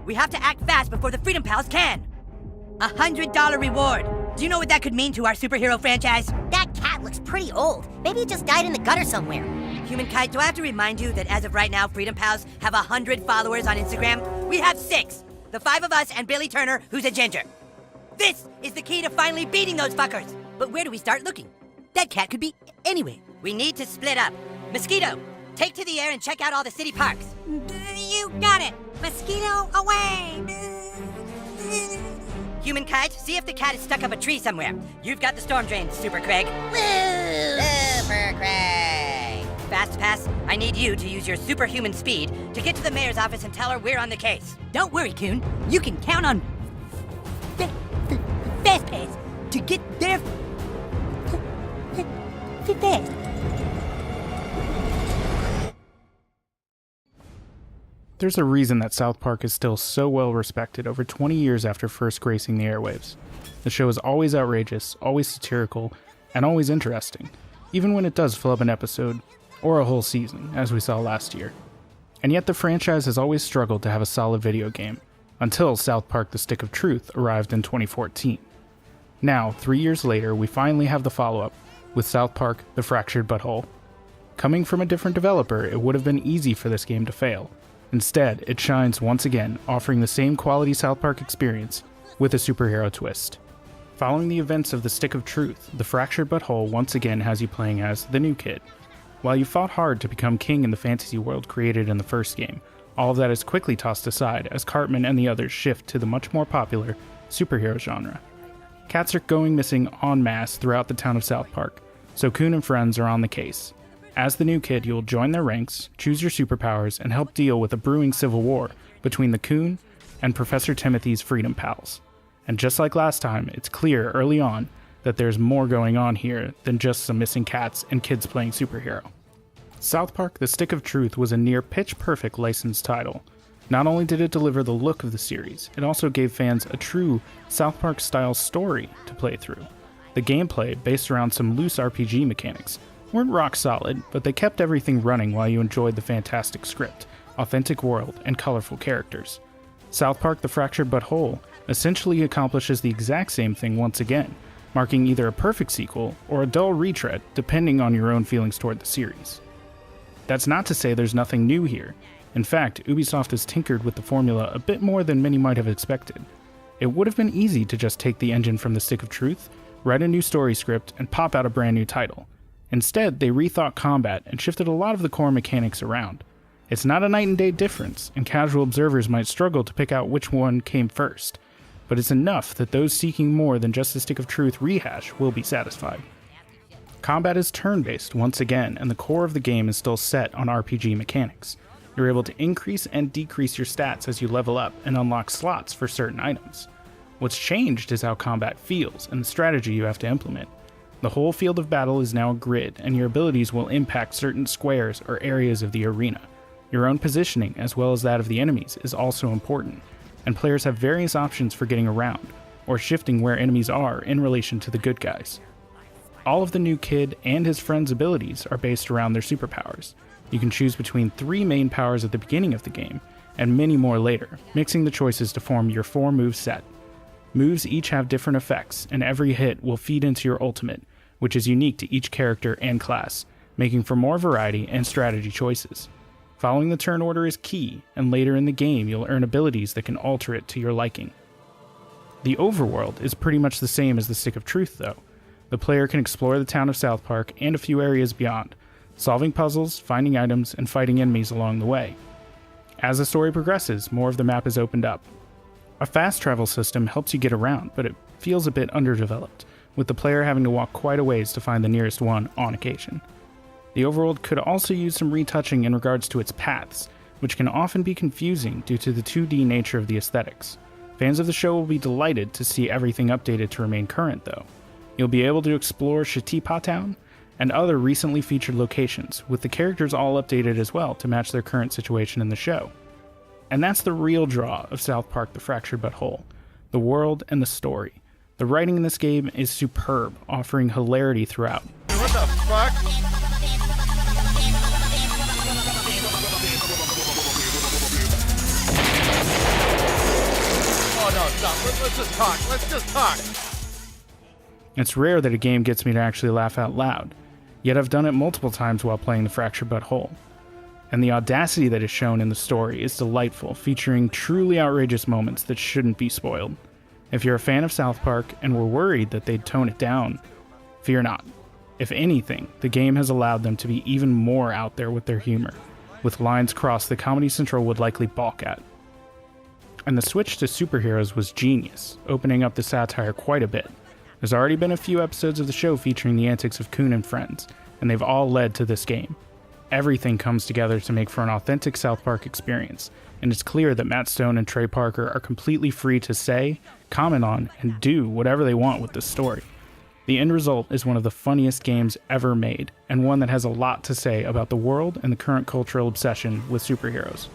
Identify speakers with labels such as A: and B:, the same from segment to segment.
A: We have to act fast before the Freedom Pals can. $100 reward. Do you know what that could mean to our superhero franchise?
B: That cat looks pretty old. Maybe it just died in the gutter somewhere.
A: Human Kite, do I have to remind you that as of right now, Freedom Pals have 100 followers on Instagram? We have 6. The 5 of us and Billy Turner, who's a ginger. This is the key to finally beating those fuckers. But where do we start looking? That cat could be anywhere. We need to split up. Mosquito, take to the air and check out all the city parks.
B: You got it. Mosquito away.
A: Human Kite, see if the cat is stuck up a tree somewhere. You've got the storm drain, Super Craig.
B: Woo! Super Craig.
A: Fast Pass, I need you to use your superhuman speed to get to the mayor's office and tell her we're on the case. Don't worry, Coon. You can count on Fast Pass to get there fast.
C: There's a reason that Southpark is still so well respected over 20 years after first gracing the airwaves. The show is always outrageous, always satirical, and always interesting, even when it does flub an episode, or a whole season, as we saw last year. And yet the franchise has always struggled to have a solid video game, until Southpark The Stick of Truth arrived in 2014. Now, 3 years later, we finally have the follow-up, with Southpark The Fractured Butthole. Coming from a different developer, it would have been easy for this game to fail. Instead, it shines once again, offering the same quality South Park experience with a superhero twist. Following the events of The Stick of Truth, The Fractured Butthole once again has you playing as the new kid. While you fought hard to become king in the fantasy world created in the first game, all of that is quickly tossed aside as Cartman and the others shift to the much more popular superhero genre. Cats are going missing en masse throughout the town of South Park, so Coon and friends are on the case. As the new kid, you'll join their ranks, choose your superpowers, and help deal with a brewing civil war between the Coon and Professor Timothy's Freedom Pals. And just like last time, it's clear early on that there's more going on here than just some missing cats and kids playing superhero. South Park The Stick of Truth was a near pitch-perfect licensed title. Not only did it deliver the look of the series, it also gave fans a true South Park-style story to play through. The gameplay, based around some loose RPG mechanics, weren't rock solid, but they kept everything running while you enjoyed the fantastic script, authentic world, and colorful characters. South Park The Fractured Butthole essentially accomplishes the exact same thing once again, marking either a perfect sequel or a dull retread depending on your own feelings toward the series. That's not to say there's nothing new here. In fact, Ubisoft has tinkered with the formula a bit more than many might have expected. It would have been easy to just take the engine from The Stick of Truth, write a new story script, and pop out a brand new title. Instead, they rethought combat and shifted a lot of the core mechanics around. It's not a night and day difference, and casual observers might struggle to pick out which one came first, but it's enough that those seeking more than just the Stick of Truth rehash will be satisfied. Combat is turn-based once again, and the core of the game is still set on RPG mechanics. You're able to increase and decrease your stats as you level up and unlock slots for certain items. What's changed is how combat feels and the strategy you have to implement. The whole field of battle is now a grid, and your abilities will impact certain squares or areas of the arena. Your own positioning, as well as that of the enemies, is also important, and players have various options for getting around, or shifting where enemies are in relation to the good guys. All of the new kid and his friends' abilities are based around their superpowers. You can choose between 3 main powers at the beginning of the game, and many more later, mixing the choices to form your 4-move set. Moves each have different effects, and every hit will feed into your ultimate, which is unique to each character and class, making for more variety and strategy choices. Following the turn order is key, and later in the game you'll earn abilities that can alter it to your liking. The overworld is pretty much the same as the Stick of Truth though. The player can explore the town of South Park and a few areas beyond, solving puzzles, finding items, and fighting enemies along the way. As the story progresses, more of the map is opened up. A fast travel system helps you get around, but it feels a bit underdeveloped, with the player having to walk quite a ways to find the nearest one on occasion. The overworld could also use some retouching in regards to its paths, which can often be confusing due to the 2D nature of the aesthetics. Fans of the show will be delighted to see everything updated to remain current though. You'll be able to explore Shatipa Town and other recently featured locations, with the characters all updated as well to match their current situation in the show. And that's the real draw of South Park The Fractured Butthole, the world and the story. The writing in this game is superb, offering hilarity throughout.
D: What the fuck? Let's just talk. Let's just talk.
C: It's rare that a game gets me to actually laugh out loud, yet I've done it multiple times while playing The Fractured But Whole. And the audacity that is shown in the story is delightful, featuring truly outrageous moments that shouldn't be spoiled. If you're a fan of South Park and were worried that they'd tone it down, fear not. If anything, the game has allowed them to be even more out there with their humor, with lines crossed that Comedy Central would likely balk at. And the switch to superheroes was genius, opening up the satire quite a bit. There's already been a few episodes of the show featuring the antics of Coon and friends, and they've all led to this game. Everything comes together to make for an authentic South Park experience, and it's clear that Matt Stone and Trey Parker are completely free to say, comment on, and do whatever they want with this story. The end result is one of the funniest games ever made, and one that has a lot to say about the world and the current cultural obsession with superheroes.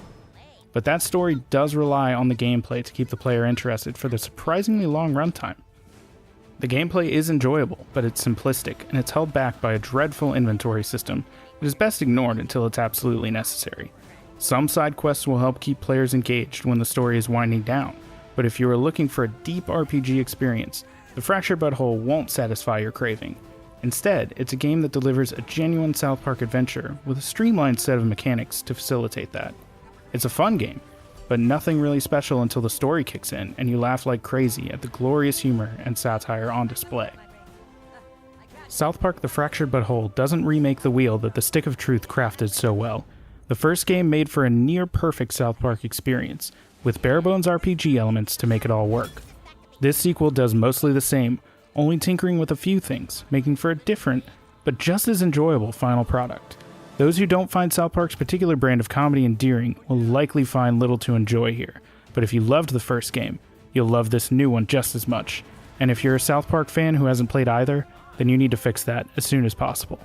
C: But that story does rely on the gameplay to keep the player interested for the surprisingly long runtime. The gameplay is enjoyable, but it's simplistic, and it's held back by a dreadful inventory system that is best ignored until it's absolutely necessary. Some side quests will help keep players engaged when the story is winding down, but if you are looking for a deep RPG experience, The Fractured But Whole won't satisfy your craving. Instead, it's a game that delivers a genuine South Park adventure with a streamlined set of mechanics to facilitate that. It's a fun game, but nothing really special until the story kicks in and you laugh like crazy at the glorious humor and satire on display. South Park The Fractured But Whole doesn't remake the wheel that the Stick of Truth crafted so well. The first game made for a near-perfect South Park experience, with bare-bones RPG elements to make it all work. This sequel does mostly the same, only tinkering with a few things, making for a different, but just as enjoyable final product. Those who don't find South Park's particular brand of comedy endearing will likely find little to enjoy here, but if you loved the first game, you'll love this new one just as much. And if you're a South Park fan who hasn't played either, then you need to fix that as soon as possible.